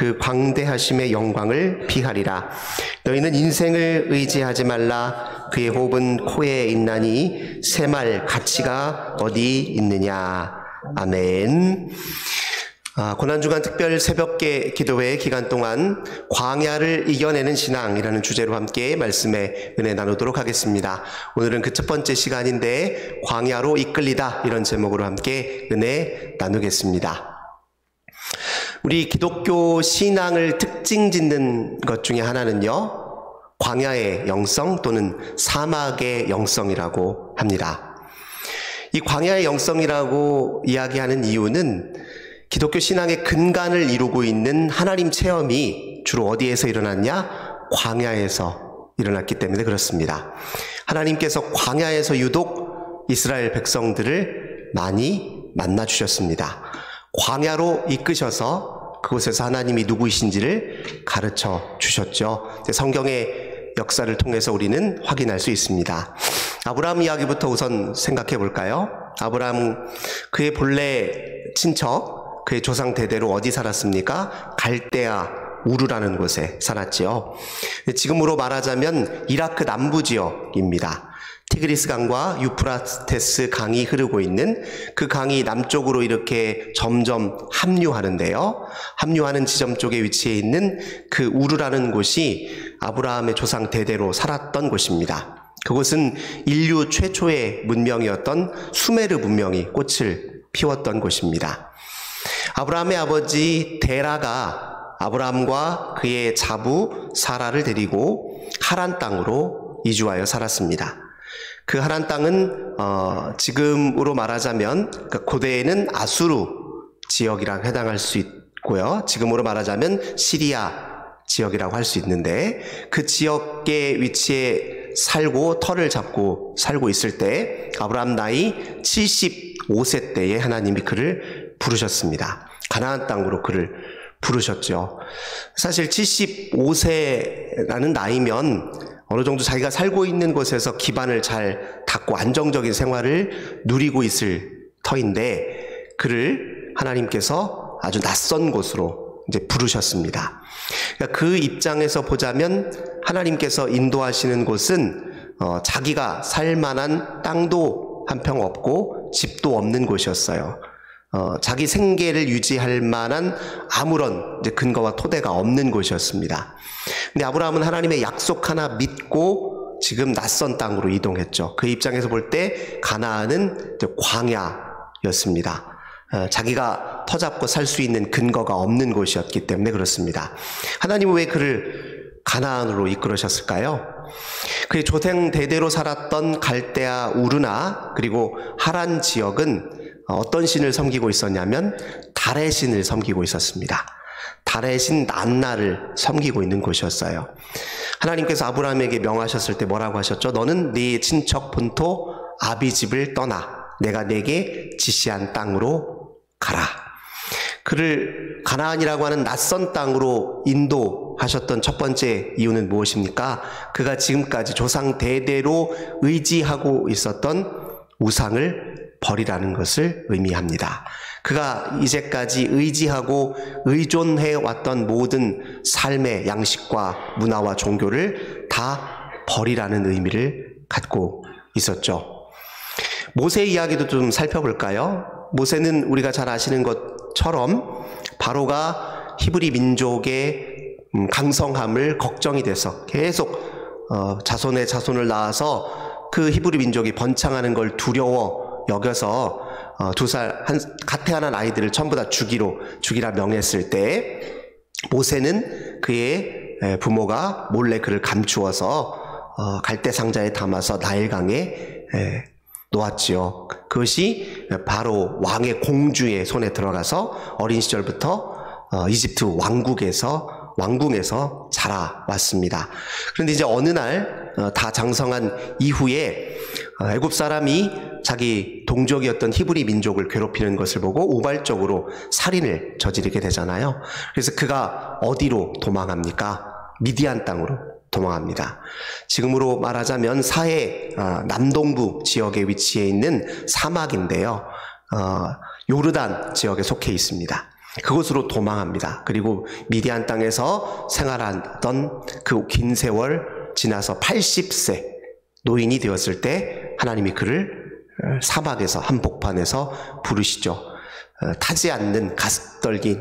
그 광대하심의 영광을 비하리라. 너희는 인생을 의지하지 말라. 그의 호흡은 코에 있나니 새말 가치가 어디 있느냐. 아멘. 고난주간 특별 새벽계 기도회 기간 동안 광야를 이겨내는 신앙이라는 주제로 함께 말씀의 은혜 나누도록 하겠습니다. 오늘은 그 첫 번째 시간인데 광야로 이끌리다 이런 제목으로 함께 은혜 나누겠습니다. 우리 기독교 신앙을 특징 짓는 것 중에 하나는요, 광야의 영성 또는 사막의 영성이라고 합니다. 이 광야의 영성이라고 이야기하는 이유는 기독교 신앙의 근간을 이루고 있는 하나님 체험이 주로 어디에서 일어났냐? 광야에서 일어났기 때문에 그렇습니다. 하나님께서 광야에서 유독 이스라엘 백성들을 많이 만나 주셨습니다. 광야로 이끄셔서 그곳에서 하나님이 누구이신지를 가르쳐 주셨죠. 성경의 역사를 통해서 우리는 확인할 수 있습니다. 아브라함 이야기부터 우선 생각해 볼까요? 아브라함, 그의 본래 친척, 그의 조상 대대로 어디 살았습니까? 갈대아 우르라는 곳에 살았지요. 지금으로 말하자면 이라크 남부 지역입니다. 티그리스 강과 유프라테스 강이 흐르고 있는 그 강이 남쪽으로 이렇게 점점 합류하는데요. 합류하는 지점 쪽에 위치해 있는 그 우르라는 곳이 아브라함의 조상 대대로 살았던 곳입니다. 그곳은 인류 최초의 문명이었던 수메르 문명이 꽃을 피웠던 곳입니다. 아브라함의 아버지 데라가 아브라함과 그의 자부 사라를 데리고 하란 땅으로 이주하여 살았습니다. 그 하란 땅은 지금으로 말하자면 고대에는 아수르 지역이라고 해당할 수 있고요. 지금으로 말하자면 시리아 지역이라고 할 수 있는데, 그 지역의 위치에 살고 터를 잡고 살고 있을 때 아브라함 나이 75세 때에 하나님이 그를 부르셨습니다. 가나안 땅으로 그를 부르셨죠. 사실 75세라는 나이면 어느 정도 자기가 살고 있는 곳에서 기반을 잘 닦고 안정적인 생활을 누리고 있을 터인데, 그를 하나님께서 아주 낯선 곳으로 이제 부르셨습니다. 그러니까 그 입장에서 보자면 하나님께서 인도하시는 곳은 자기가 살 만한 땅도 한 평 없고 집도 없는 곳이었어요. 자기 생계를 유지할 만한 아무런 이제 근거와 토대가 없는 곳이었습니다. 근데 아브라함은 하나님의 약속 하나 믿고 지금 낯선 땅으로 이동했죠. 그 입장에서 볼 때 가나안은 이제 광야였습니다. 자기가 터잡고 살 수 있는 근거가 없는 곳이었기 때문에 그렇습니다. 하나님은 왜 그를 가나안으로 이끌으셨을까요? 그의 조상 대대로 살았던 갈대아 우르나 그리고 하란 지역은 어떤 신을 섬기고 있었냐면 달의 신을 섬기고 있었습니다. 달의 신 난나를 섬기고 있는 곳이었어요. 하나님께서 아브라함에게 명하셨을 때 뭐라고 하셨죠? 너는 네 친척 본토 아비집을 떠나 내가 네게 지시한 땅으로 가라. 그를 가나안이라고 하는 낯선 땅으로 인도하셨던 첫 번째 이유는 무엇입니까? 그가 지금까지 조상 대대로 의지하고 있었던 우상을 버리라는 것을 의미합니다. 그가 이제까지 의지하고 의존해 왔던 모든 삶의 양식과 문화와 종교를 다 버리라는 의미를 갖고 있었죠. 모세 이야기도 좀 살펴볼까요? 모세는 우리가 잘 아시는 것처럼 바로가 히브리 민족의 강성함을 걱정이 돼서 계속 자손의 자손을 낳아서 그 히브리 민족이 번창하는 걸 두려워 여겨서 갓 태어난 아이들을 전부 다 죽이라 명했을 때 모세는 그의 부모가 몰래 그를 감추어서 갈대 상자에 담아서 나일강에 놓았지요. 그것이 바로 왕의 공주의 손에 들어가서 어린 시절부터 이집트 왕궁에서 자라왔습니다. 그런데 이제 어느 날 다 장성한 이후에 애굽 사람이 자기 동족이었던 히브리 민족을 괴롭히는 것을 보고 우발적으로 살인을 저지르게 되잖아요. 그래서 그가 어디로 도망합니까? 미디안 땅으로 도망합니다. 지금으로 말하자면 사해 남동부 지역에 위치해 있는 사막인데요. 요르단 지역에 속해 있습니다. 그곳으로 도망합니다. 그리고 미디안 땅에서 생활하던 그 긴 세월 지나서 80세 노인이 되었을 때 하나님이 그를 사막에서 한복판에서 부르시죠. 타지 않는 가시떨기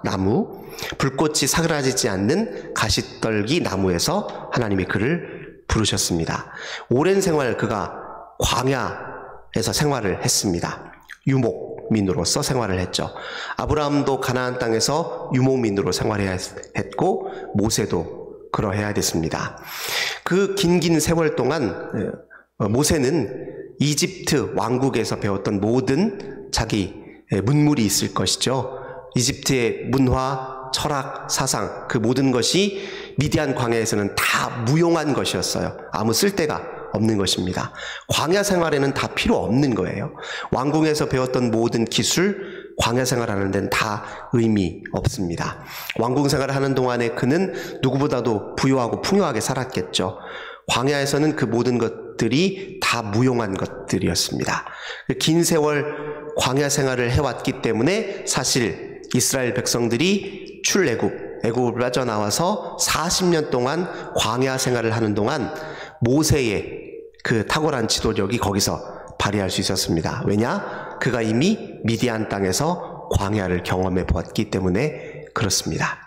나무, 불꽃이 사그라지지 않는 가시떨기 나무에서 하나님이 그를 부르셨습니다. 오랜 생활 그가 광야에서 생활을 했습니다. 유목민으로서 생활을 했죠. 아브라함도 가나안 땅에서 유목민으로 생활해야 했고 모세도 그러해야 됐습니다. 그 긴 세월 동안 모세는 이집트 왕국에서 배웠던 모든 자기 문물이 있을 것이죠. 이집트의 문화, 철학, 사상 그 모든 것이 미디안 광야에서는 다 무용한 것이었어요. 아무 쓸데가 없는 것입니다. 광야 생활에는 다 필요 없는 거예요. 왕궁에서 배웠던 모든 기술, 광야 생활하는 데는 다 의미 없습니다. 왕궁 생활을 하는 동안에 그는 누구보다도 부유하고 풍요하게 살았겠죠. 광야에서는 그 모든 것들이 다 무용한 것들이었습니다. 긴 세월 광야 생활을 해왔기 때문에 사실 이스라엘 백성들이 애굽을 빠져나와서 40년 동안 광야 생활을 하는 동안 모세의 그 탁월한 지도력이 거기서 발휘할 수 있었습니다. 왜냐? 그가 이미 미디안 땅에서 광야를 경험해 보았기 때문에 그렇습니다.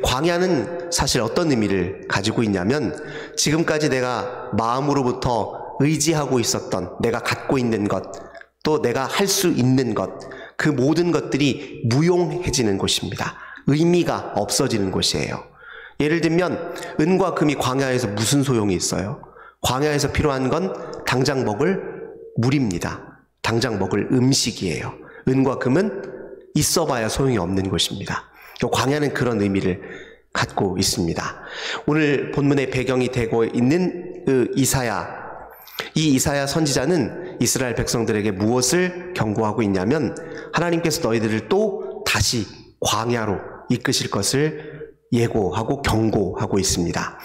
광야는 사실 어떤 의미를 가지고 있냐면 지금까지 내가 마음으로부터 의지하고 있었던 내가 갖고 있는 것, 또 내가 할 수 있는 것, 그 모든 것들이 무용해지는 곳입니다. 의미가 없어지는 곳이에요. 예를 들면 은과 금이 광야에서 무슨 소용이 있어요? 광야에서 필요한 건 당장 먹을 물입니다. 당장 먹을 음식이에요. 은과 금은 있어봐야 소용이 없는 곳입니다. 광야는 그런 의미를 갖고 있습니다. 오늘 본문의 배경이 되고 있는 이 이사야 선지자는 이스라엘 백성들에게 무엇을 경고하고 있냐면 하나님께서 너희들을 또 다시 광야로 이끄실 것을 예고하고 경고하고 있습니다.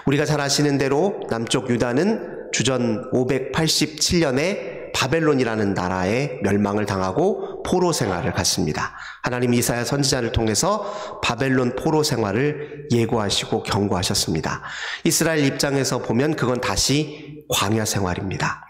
우리가 잘 아시는 대로 남쪽 유다는 주전 587년에 바벨론이라는 나라에 멸망을 당하고 포로 생활을 갔습니다. 하나님 이사야 선지자를 통해서 바벨론 포로 생활을 예고하시고 경고하셨습니다. 이스라엘 입장에서 보면 그건 다시 광야 생활입니다.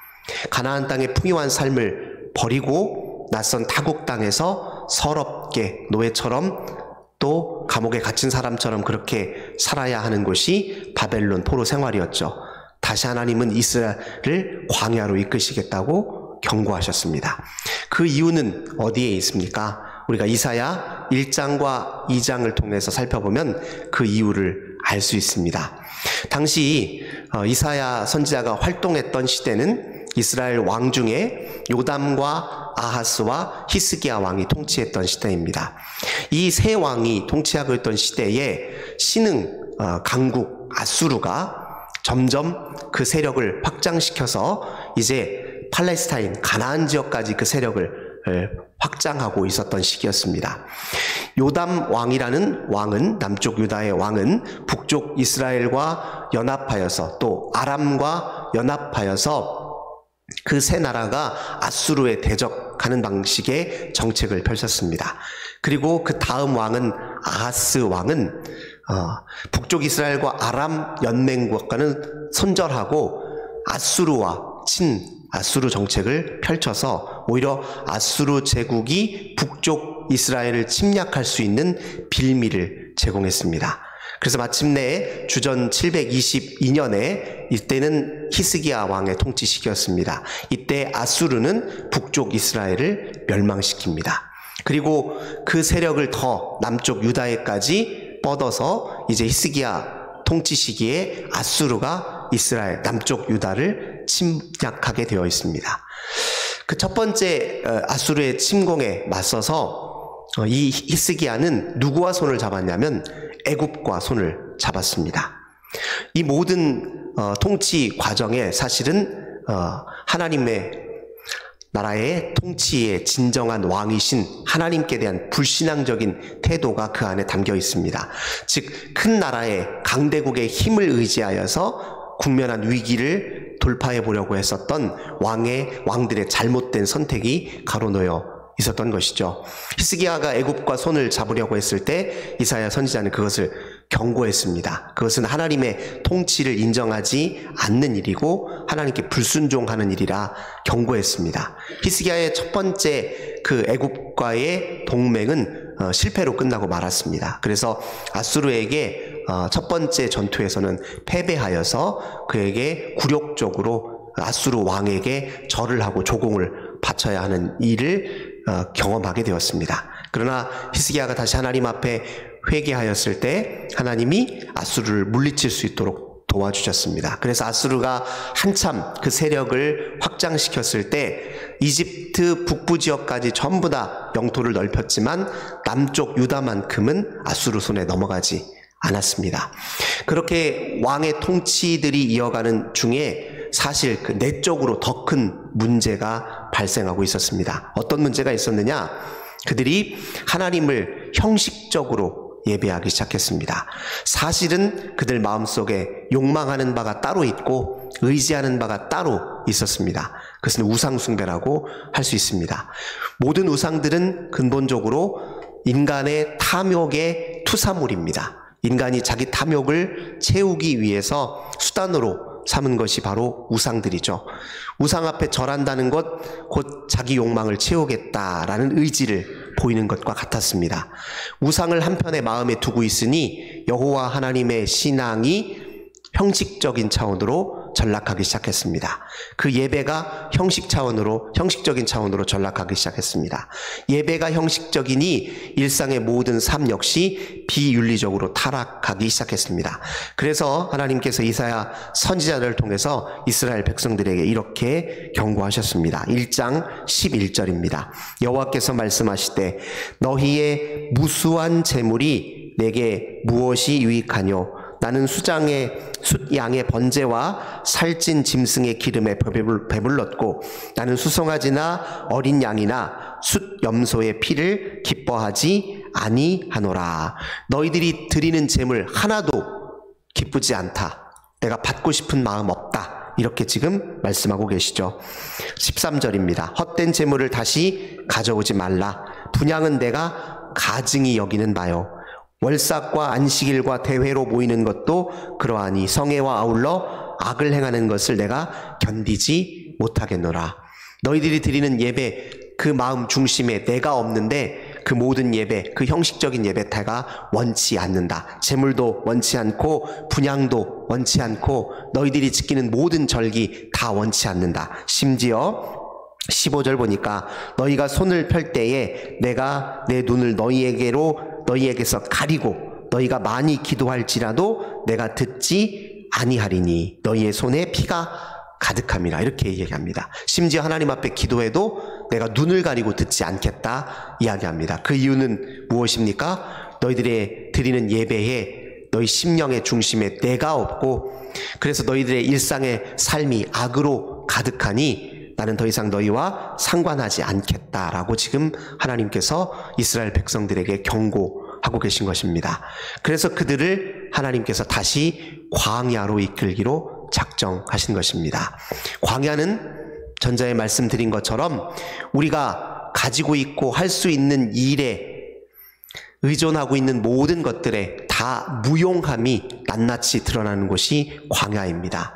가나안 땅의 풍요한 삶을 버리고 낯선 타국 땅에서 서럽게 노예처럼 또 감옥에 갇힌 사람처럼 그렇게 살아야 하는 곳이 바벨론 포로 생활이었죠. 다시 하나님은 이스라엘을 광야로 이끄시겠다고 경고하셨습니다. 그 이유는 어디에 있습니까? 우리가 이사야 1장과 2장을 통해서 살펴보면 그 이유를 알 수 있습니다. 당시 이사야 선지자가 활동했던 시대는 이스라엘 왕 중에 요담과 아하스와 히스기야 왕이 통치했던 시대입니다. 이 세 왕이 통치하고 있던 시대에 신흥 강국 아수르가 점점 그 세력을 확장시켜서 이제 팔레스타인 가나안 지역까지 그 세력을 확장하고 있었던 시기였습니다. 요담 왕이라는 왕은, 남쪽 유다의 왕은 북쪽 이스라엘과 연합하여서 또 아람과 연합하여서 그 세 나라가 아수르에 대적하는 방식의 정책을 펼쳤습니다. 그리고 그 다음 왕은 아하스 왕은 북쪽 이스라엘과 아람 연맹국과는 손절하고 아수르와 아수르 정책을 펼쳐서 오히려 아수르 제국이 북쪽 이스라엘을 침략할 수 있는 빌미를 제공했습니다. 그래서 마침내 주전 722년에 이때는 히스기야 왕의 통치 시기였습니다. 이때 아수르는 북쪽 이스라엘을 멸망시킵니다. 그리고 그 세력을 더 남쪽 유다에까지 뻗어서 이제 히스기야 통치 시기에 아수르가 이스라엘 남쪽 유다를 침략하게 되어 있습니다. 그 첫 번째 아수르의 침공에 맞서서 이 히스기야는 누구와 손을 잡았냐면 애굽과 손을 잡았습니다. 이 모든 통치 과정에 사실은 하나님의 나라의 통치의 진정한 왕이신 하나님께 대한 불신앙적인 태도가 그 안에 담겨 있습니다. 즉 큰 나라의 강대국의 힘을 의지하여서 국면한 위기를 돌파해 보려고 했었던 왕들의 잘못된 선택이 가로놓여 있었던 것이죠. 히스기야가 애굽과 손을 잡으려고 했을 때 이사야 선지자는 그것을 경고했습니다. 그것은 하나님의 통치를 인정하지 않는 일이고 하나님께 불순종하는 일이라 경고했습니다. 히스기야의 첫 번째 그 애굽과의 동맹은 실패로 끝나고 말았습니다. 그래서 아수르에게 첫 번째 전투에서는 패배하여서 그에게 굴욕적으로 아수르 왕에게 절을 하고 조공을 바쳐야 하는 일을 경험하게 되었습니다. 그러나 히스기야가 다시 하나님 앞에 회개하였을 때 하나님이 아수르를 물리칠 수 있도록 도와주셨습니다. 그래서 아수르가 한참 그 세력을 확장시켰을 때 이집트 북부 지역까지 전부 다 영토를 넓혔지만 남쪽 유다만큼은 아수르 손에 넘어가지 않았습니다. 그렇게 왕의 통치들이 이어가는 중에 사실 그 내적으로 더 큰 문제가 발생하고 있었습니다. 어떤 문제가 있었느냐? 그들이 하나님을 형식적으로 예배하기 시작했습니다. 사실은 그들 마음속에 욕망하는 바가 따로 있고 의지하는 바가 따로 있었습니다. 그것은 우상숭배라고 할 수 있습니다. 모든 우상들은 근본적으로 인간의 탐욕의 투사물입니다. 인간이 자기 탐욕을 채우기 위해서 수단으로 삼은 것이 바로 우상들이죠. 우상 앞에 절한다는 것, 곧 자기 욕망을 채우겠다라는 의지를 보이는 것과 같았습니다. 우상을 한편에 마음에 두고 있으니 여호와 하나님의 신앙이 형식적인 차원으로 전락하기 시작했습니다. 그 예배가 형식적인 차원으로 전락하기 시작했습니다. 예배가 형식적이니 일상의 모든 삶 역시 비윤리적으로 타락하기 시작했습니다. 그래서 하나님께서 이사야 선지자를 통해서 이스라엘 백성들에게 이렇게 경고하셨습니다. 1장 11절입니다. 여호와께서 말씀하시되 너희의 무수한 재물이 내게 무엇이 유익하뇨? 나는 숫양의 번제와 살찐 짐승의 기름에 배불렀고 나는 수송아지나 어린 양이나 숫염소의 피를 기뻐하지 아니하노라. 너희들이 드리는 제물 하나도 기쁘지 않다. 내가 받고 싶은 마음 없다. 이렇게 지금 말씀하고 계시죠. 13절입니다. 헛된 제물을 다시 가져오지 말라. 분향은 내가 가증히 여기는 바요. 월삭과 안식일과 대회로 모이는 것도 그러하니 성회와 아울러 악을 행하는 것을 내가 견디지 못하겠노라. 너희들이 드리는 예배 그 마음 중심에 내가 없는데 그 모든 예배, 그 형식적인 예배 내가 원치 않는다. 제물도 원치 않고 분향도 원치 않고 너희들이 지키는 모든 절기 다 원치 않는다. 심지어 15절 보니까 너희가 손을 펼 때에 내가 내 눈을 너희에게서 가리고 너희가 많이 기도할지라도 내가 듣지 아니하리니 너희의 손에 피가 가득함이라. 이렇게 얘기합니다. 심지어 하나님 앞에 기도해도 내가 눈을 가리고 듣지 않겠다 이야기합니다. 그 이유는 무엇입니까? 너희들의 드리는 예배에 너희 심령의 중심에 내가 없고 그래서 너희들의 일상의 삶이 악으로 가득하니 나는 더 이상 너희와 상관하지 않겠다라고 지금 하나님께서 이스라엘 백성들에게 경고하고 계신 것입니다. 그래서 그들을 하나님께서 다시 광야로 이끌기로 작정하신 것입니다. 광야는 전자에 말씀드린 것처럼 우리가 가지고 있고 할 수 있는 일에 의존하고 있는 모든 것들에 다 무용함이 낱낱이 드러나는 곳이 광야입니다.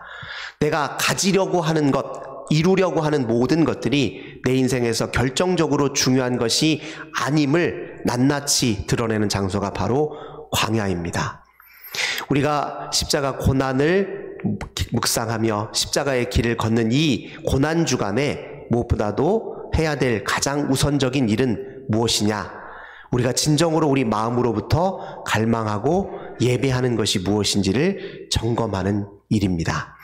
내가 가지려고 하는 것, 이루려고 하는 모든 것들이 내 인생에서 결정적으로 중요한 것이 아님을 낱낱이 드러내는 장소가 바로 광야입니다. 우리가 십자가 고난을 묵상하며 십자가의 길을 걷는 이 고난 주간에 무엇보다도 해야 될 가장 우선적인 일은 무엇이냐? 우리가 진정으로 우리 마음으로부터 갈망하고 예배하는 것이 무엇인지를 점검하는 일입니다.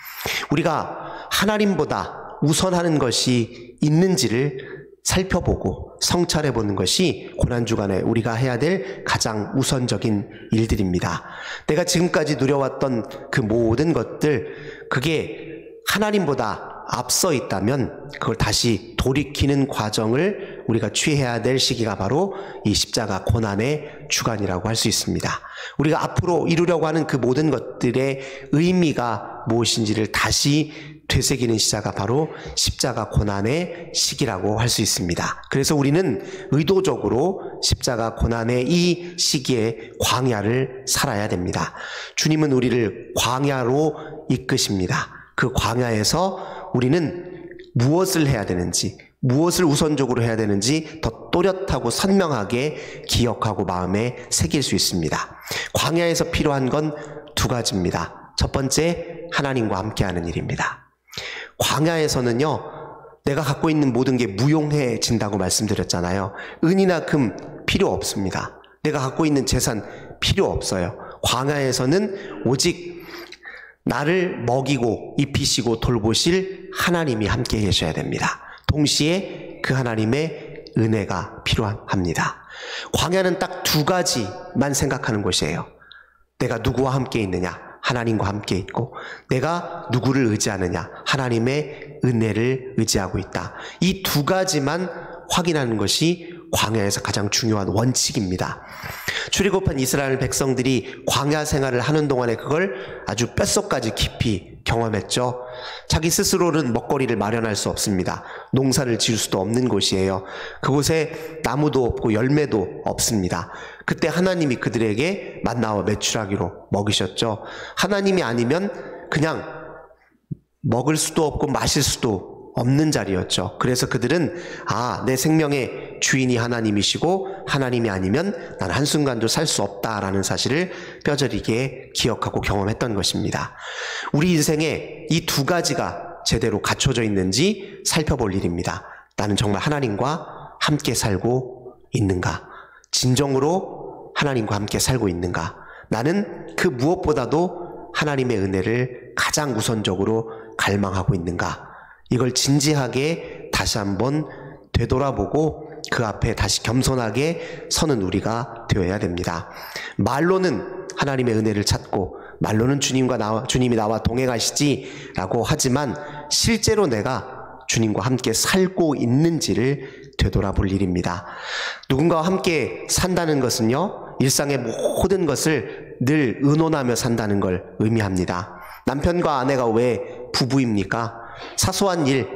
우리가 하나님보다 우선하는 것이 있는지를 살펴보고 성찰해보는 것이 고난주간에 우리가 해야 될 가장 우선적인 일들입니다. 내가 지금까지 누려왔던 그 모든 것들, 그게 하나님보다 앞서 있다면 그걸 다시 돌이키는 과정을 우리가 취해야 될 시기가 바로 이 십자가 고난의 주간이라고 할 수 있습니다. 우리가 앞으로 이루려고 하는 그 모든 것들의 의미가 무엇인지를 다시 되새기는 시자가 바로 십자가 고난의 시기라고 할 수 있습니다. 그래서 우리는 의도적으로 십자가 고난의 이 시기에 광야를 살아야 됩니다. 주님은 우리를 광야로 이끄십니다. 그 광야에서 우리는 무엇을 해야 되는지, 무엇을 우선적으로 해야 되는지 더 또렷하고 선명하게 기억하고 마음에 새길 수 있습니다. 광야에서 필요한 건 두 가지입니다. 첫 번째, 하나님과 함께하는 일입니다. 광야에서는요, 내가 갖고 있는 모든 게 무용해진다고 말씀드렸잖아요. 은이나 금 필요 없습니다. 내가 갖고 있는 재산 필요 없어요. 광야에서는 오직 나를 먹이고 입히시고 돌보실 하나님이 함께 계셔야 됩니다. 동시에 그 하나님의 은혜가 필요합니다. 광야는 딱 두 가지만 생각하는 곳이에요. 내가 누구와 함께 있느냐? 하나님과 함께 있고, 내가 누구를 의지하느냐? 하나님의 은혜를 의지하고 있다. 이 두 가지만 확인하는 것이 광야에서 가장 중요한 원칙입니다. 출애굽한 이스라엘 백성들이 광야 생활을 하는 동안에 그걸 아주 뼛속까지 깊이 경험했죠. 자기 스스로는 먹거리를 마련할 수 없습니다. 농사를 지을 수도 없는 곳이에요. 그곳에 나무도 없고 열매도 없습니다. 그때 하나님이 그들에게 만나와 메추라기로 먹이셨죠. 하나님이 아니면 그냥 먹을 수도 없고 마실 수도 없는 자리였죠. 그래서 그들은 내 생명의 주인이 하나님이시고 하나님이 아니면 난 한순간도 살 수 없다라는 사실을 뼈저리게 기억하고 경험했던 것입니다. 우리 인생에 이 두 가지가 제대로 갖춰져 있는지 살펴볼 일입니다. 나는 정말 하나님과 함께 살고 있는가? 진정으로 하나님과 함께 살고 있는가? 나는 그 무엇보다도 하나님의 은혜를 가장 우선적으로 갈망하고 있는가? 이걸 진지하게 다시 한번 되돌아보고 그 앞에 다시 겸손하게 서는 우리가 되어야 됩니다. 말로는 하나님의 은혜를 찾고 말로는 주님이 나와 동행하시지라고 하지만 실제로 내가 주님과 함께 살고 있는지를 되돌아볼 일입니다. 누군가와 함께 산다는 것은요, 일상의 모든 것을 늘 의논하며 산다는 걸 의미합니다. 남편과 아내가 왜 부부입니까? 사소한 일,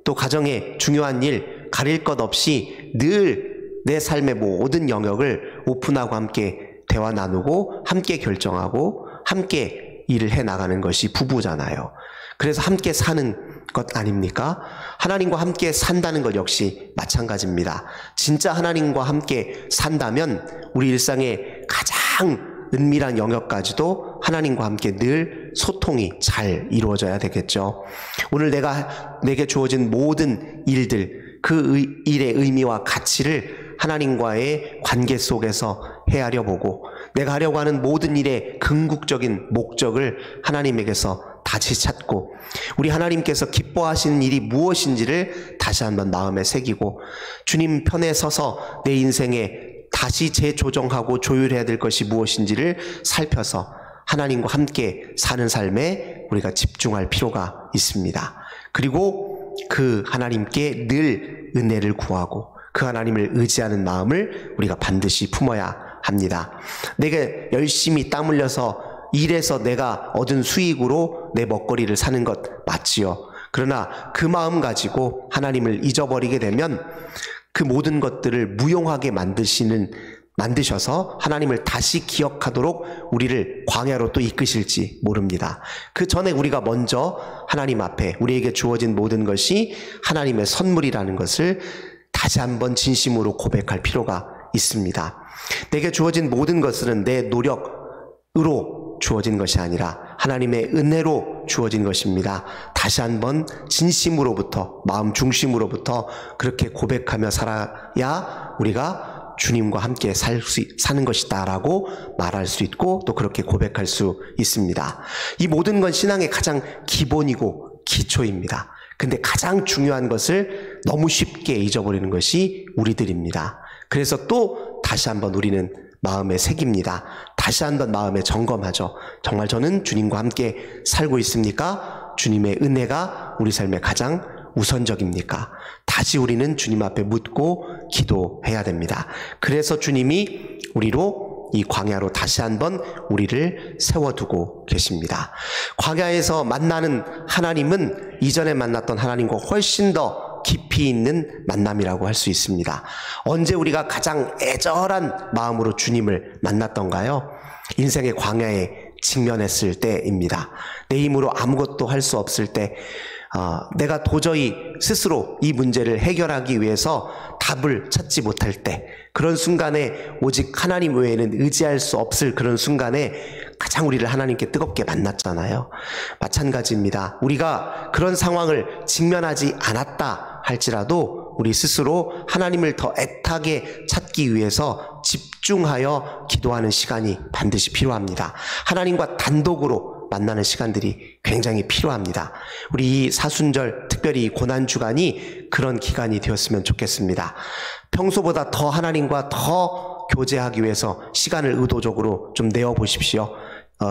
또 가정의 중요한 일, 가릴 것 없이 늘 내 삶의 모든 영역을 오픈하고 함께 대화 나누고 함께 결정하고 함께 일을 해나가는 것이 부부잖아요. 그래서 함께 사는 것 아닙니까? 하나님과 함께 산다는 것 역시 마찬가지입니다. 진짜 하나님과 함께 산다면 우리 일상의 가장 은밀한 영역까지도 하나님과 함께 늘 소통이 잘 이루어져야 되겠죠. 오늘 내게 주어진 모든 일들, 그 일의 의미와 가치를 하나님과의 관계 속에서 헤아려 보고 내가 하려고 하는 모든 일의 궁극적인 목적을 하나님에게서 다시 찾고 우리 하나님께서 기뻐하시는 일이 무엇인지를 다시 한번 마음에 새기고 주님 편에 서서 내 인생에 다시 재조정하고 조율해야 될 것이 무엇인지를 살펴서 하나님과 함께 사는 삶에 우리가 집중할 필요가 있습니다. 그리고 그 하나님께 늘 은혜를 구하고 그 하나님을 의지하는 마음을 우리가 반드시 품어야 합니다. 내가 열심히 땀 흘려서 일해서 내가 얻은 수익으로 내 먹거리를 사는 것 맞지요. 그러나 그 마음 가지고 하나님을 잊어버리게 되면 그 모든 것들을 무용하게 만드셔서 하나님을 다시 기억하도록 우리를 광야로 또 이끄실지 모릅니다. 그 전에 우리가 먼저 하나님 앞에 우리에게 주어진 모든 것이 하나님의 선물이라는 것을 다시 한번 진심으로 고백할 필요가 있습니다. 내게 주어진 모든 것은 내 노력으로 주어진 것이 아니라 하나님의 은혜로 주어진 것입니다. 다시 한번 진심으로부터, 마음 중심으로부터 그렇게 고백하며 살아야 우리가 주님과 함께 사는 것이다 라고 말할 수 있고 또 그렇게 고백할 수 있습니다. 이 모든 건 신앙의 가장 기본이고 기초입니다. 근데 가장 중요한 것을 너무 쉽게 잊어버리는 것이 우리들입니다. 그래서 또 다시 한번 우리는 마음에 새깁니다. 다시 한번 마음에 점검하죠. 정말 저는 주님과 함께 살고 있습니까? 주님의 은혜가 우리 삶의 가장 우선적입니까? 다시 우리는 주님 앞에 묻고 기도해야 됩니다. 그래서 주님이 우리로 이 광야로 다시 한번 우리를 세워두고 계십니다. 광야에서 만나는 하나님은 이전에 만났던 하나님과 훨씬 더 깊이 있는 만남이라고 할 수 있습니다. 언제 우리가 가장 애절한 마음으로 주님을 만났던가요? 인생의 광야에 직면했을 때입니다. 내 힘으로 아무것도 할 수 없을 때, 내가 도저히 스스로 이 문제를 해결하기 위해서 답을 찾지 못할 때, 그런 순간에 오직 하나님 외에는 의지할 수 없을 그런 순간에 가장 우리를 하나님께 뜨겁게 만났잖아요. 마찬가지입니다. 우리가 그런 상황을 직면하지 않았다 할지라도 우리 스스로 하나님을 더 애타게 찾기 위해서 집중하여 기도하는 시간이 반드시 필요합니다. 하나님과 단독으로 만나는 시간들이 굉장히 필요합니다. 우리 이 사순절, 특별히 이 고난주간이 그런 기간이 되었으면 좋겠습니다. 평소보다 더 하나님과 더 교제하기 위해서 시간을 의도적으로 좀 내어보십시오.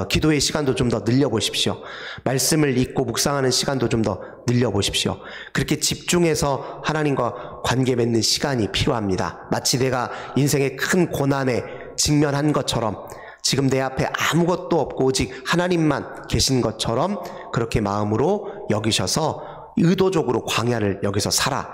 기도의 시간도 좀 더 늘려보십시오. 말씀을 읽고 묵상하는 시간도 좀 더 늘려보십시오. 그렇게 집중해서 하나님과 관계 맺는 시간이 필요합니다. 마치 내가 인생의 큰 고난에 직면한 것처럼, 지금 내 앞에 아무것도 없고 오직 하나님만 계신 것처럼 그렇게 마음으로 여기셔서 의도적으로 광야를 여기서 살아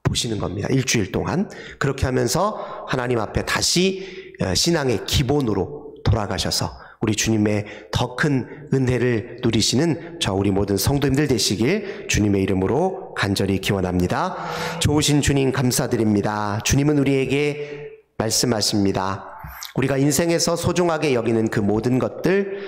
보시는 겁니다. 일주일 동안. 그렇게 하면서 하나님 앞에 다시 신앙의 기본으로 돌아가셔서 우리 주님의 더 큰 은혜를 누리시는 저 우리 모든 성도님들 되시길 주님의 이름으로 간절히 기원합니다. 좋으신 주님 감사드립니다. 주님은 우리에게 말씀하십니다. 우리가 인생에서 소중하게 여기는 그 모든 것들,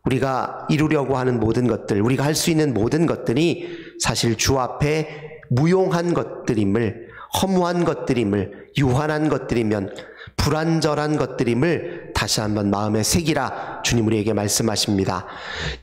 우리가 이루려고 하는 모든 것들, 우리가 할 수 있는 모든 것들이 사실 주 앞에 무용한 것들임을, 허무한 것들임을, 유한한 것들이면 불완전한 것들임을 다시 한번 마음에 새기라 주님 우리에게 말씀하십니다.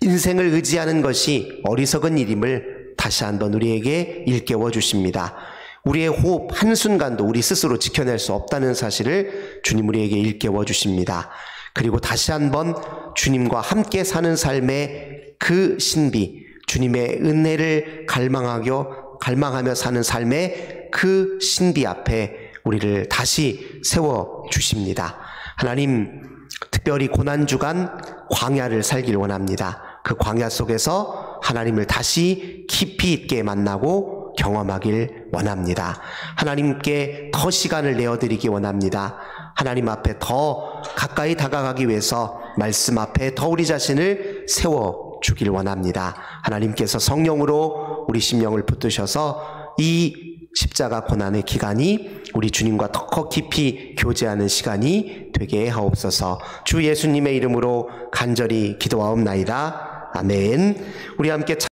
인생을 의지하는 것이 어리석은 일임을 다시 한번 우리에게 일깨워 주십니다. 우리의 호흡 한순간도 우리 스스로 지켜낼 수 없다는 사실을 주님 우리에게 일깨워 주십니다. 그리고 다시 한번 주님과 함께 사는 삶의 그 신비, 주님의 은혜를 갈망하며 사는 삶의 그 신비 앞에 우리를 다시 세워 주십니다. 하나님, 특별히 고난주간 광야를 살길 원합니다. 그 광야 속에서 하나님을 다시 깊이 있게 만나고 경험하길 원합니다. 하나님께 더 시간을 내어드리기 원합니다. 하나님 앞에 더 가까이 다가가기 위해서 말씀 앞에 더 우리 자신을 세워주길 원합니다. 하나님께서 성령으로 우리 심령을 붙드셔서 이 십자가 고난의 기간이 우리 주님과 더 깊이 교제하는 시간이 되게 하옵소서. 주 예수님의 이름으로 간절히 기도하옵나이다. 아멘. 우리 함께